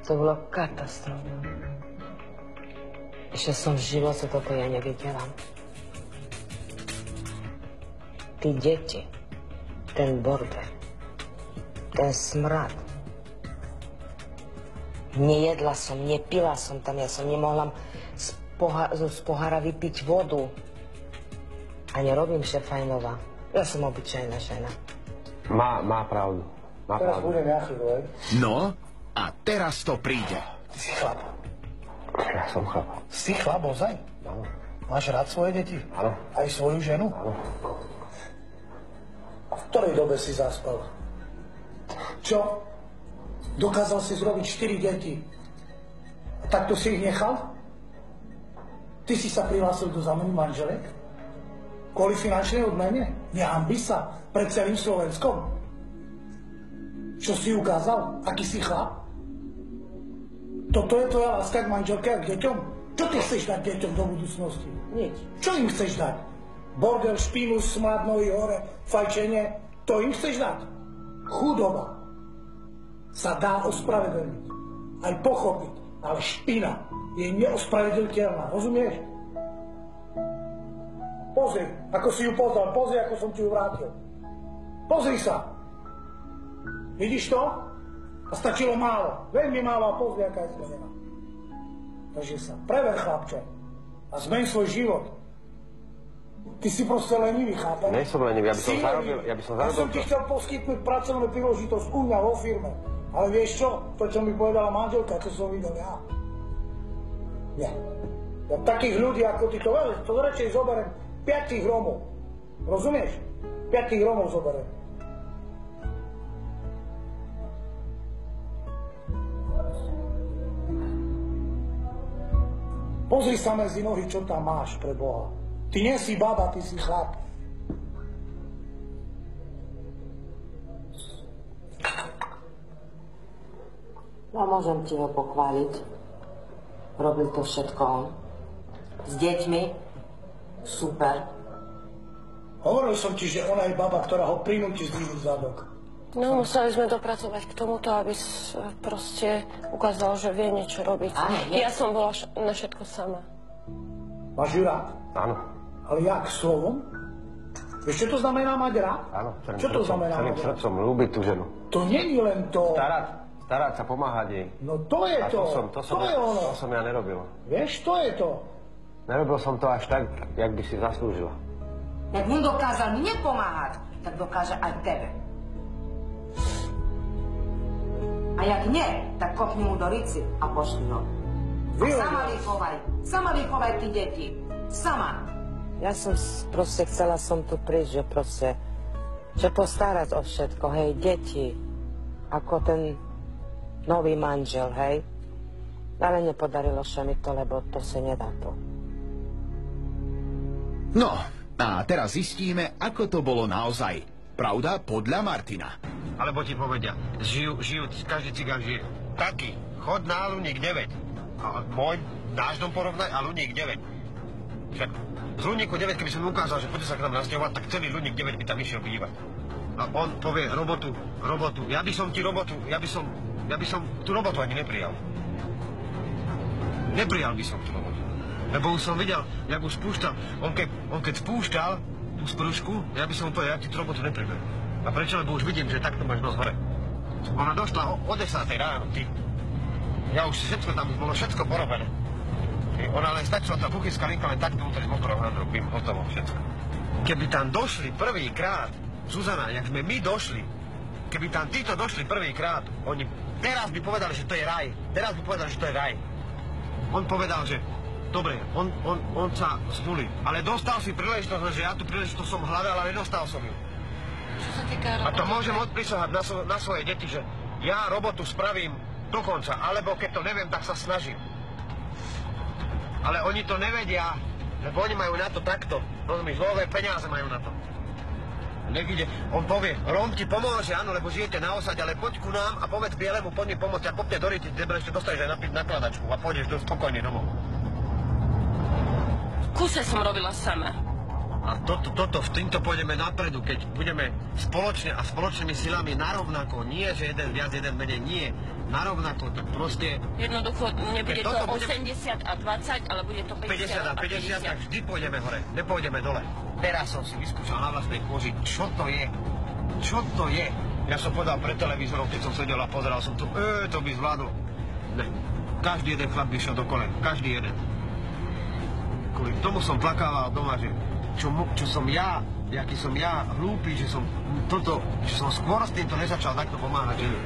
To bolo katastrofa. Ešte som v živote toto ja nevidela. Tí deti, ten bordel, ten smrad. Nejedla som, nepila som tam, ja som nemohla z pohára vypiť vodu. A nerobím šefajnová. Ja som obyčajná žena. Má pravdu. Teraz budem ja chvíľu, No, a teraz to príde. Ty si chlap. Ja som chlap. Si chlap, ozaj? Áno. Máš rád svoje deti? Áno. Aj svoju ženu? Áno. A v ktorej dobe si zaspal? Čo? Dokázal si zrobiť 4 deti. A takto si ich nechal? Ty si sa prihlásil do zameny manželek? Kvôli finančnej odmene? Nehanbi sa pred celým Slovenskom? Čo si ukázal? Aký si chlap? Toto je tvoja láska k manželke a k deťom? Čo ty chceš dať deťom do budúcnosti? Nič. Čo im chceš dať? Bordel, špínu, smrad, nohy hore, fajčenie? To im chceš dať? Chudoba sa dá ospravedlniť. Aj pochopiť. Ale špina je neospravedlniteľná. Rozumieš? Pozri, ako si ju poznal. Pozri, ako som ti ju vrátil. Pozri sa. Vidíš to? A stačilo málo. Veľmi málo a pozri, aká je zmenená. Takže sa prever, chlapče. A zmeň svoj život. Ty si proste lenivý, chápem? Nie som lenivý, ja by som zarobil. Ja som ti chcel poskytnúť pracovnú príležitosť u mňa vo firme. Ale vieš čo? To, čo mi povedala manželka, čo som videl ja. Nie. Ja takých ľudí ako ty to radšej zoberiem 5 Rómov. Rozumieš? 5 Rómov zoberiem. Pozri sa medzi nohy, čo tam máš, pre Boha. Ty nie si baba, ty si chlap. No, môžem ti ho pochváliť. Robil to všetko on. S deťmi. Super. Hovoril som ti, že ona je baba, ktorá ho prinúti zdvihnúť zadok. No, museli sme dopracovať k tomuto, aby proste ukázal, že vie niečo robiť. Ja som bola na všetko sama. Máš ju rád? Áno. Ale jak? Slovom? Vieš, čo to znamená mať rád? Áno. Čo to znamená celým mať rád? srdcom ľúbiť tú ženu. To není len to... Starať sa, pomáhať jej. No to je a to. To som ja nerobil. Vieš, to je to. Nerobil som to až tak, jak by si zaslúžila. Jak on dokázal mne pomáhať, tak dokáže aj tebe. A jak nie, tak kopni mu do rici a pošli ho. A sama vychovaj tí deti. Sama. Ja som proste chcela som tu prísť, že postarať o všetko, hej, deti, ako ten nový manžel, hej. Ale nepodarilo sa mi to, lebo to sa nedá to. No, a teraz zistíme, ako to bolo naozaj. Pravda podľa Martina. Alebo ti povedia, žijú, každý cigán žije. Taký, chod na Luník 9. A môj, náš dom porovnaj a Luník 9. Však z Luníku 9, keby som mu ukázal, že poďte sa k nám nasťahovať, tak celý Luník 9 by tam išiel bývať. A on povie robotu, ja by som tú robotu ani neprijal. Neprijal by som tú robotu. Lebo už som videl, jak už spúšťal. On keď spúšťal tú sprúšku, ja by som povedal, ja ti tú robotu nepriberiem. A prečo? Lebo už vidím, že takto máš nos hore. Ona došla o 10 ráno, ty. Ja už všetko tam bolo všetko porobené. Ona len stačila tá kuchynská linka, len takto utrieť motorov handrobím, hotovo všetko. Keby tam došli prvýkrát, Zuzana, jak sme my došli, keby tam títo došli prvýkrát, oni teraz by povedali, že to je raj. Teraz by povedali, že to je raj. On povedal, že dobre, on sa zvolí, ale dostal si príležitosť, že ja tú príležitosť som hľadal, ale nedostal som ju. A to môžem odprísahať na svoje deti, že ja robotu spravím dokonca, alebo keď to neviem, tak sa snažím. Ale oni to nevedia, lebo oni majú na to takto. Rozumieš, nové peniaze majú na to. Nech ide, on povie, Rom ti pomôže, áno, lebo žijete na osade, ale poď ku nám a povedz bielemu, poď mi pomôcť a kopne do ryti, tebe ešte dostaneš aj nakladačku a pôjdeš do spokojný domov. V kuse som robila sama. A v týmto pôjdeme napredu, keď budeme spoločne a spoločnými silami narovnako, nie že jeden viac, jeden menej, nie, narovnako, tak proste... Jednoducho nebude to 80 a 20, ale bude to 50 a 50. Tak vždy pôjdeme hore, nepôjdeme dole. Teraz som si vyskúšal na vlastnej koži, čo to je. Čo to je? Ja som povedal pred televízorom, keď som sedel a pozeral som to, to by zvládlo. Ne, každý jeden chlap by šiel do kolen, každý jeden. Kvôli tomu som plakával doma, že čo som ja, jaký som ja hlúpy, že som skôr s týmto nezačal takto pomáhať žene.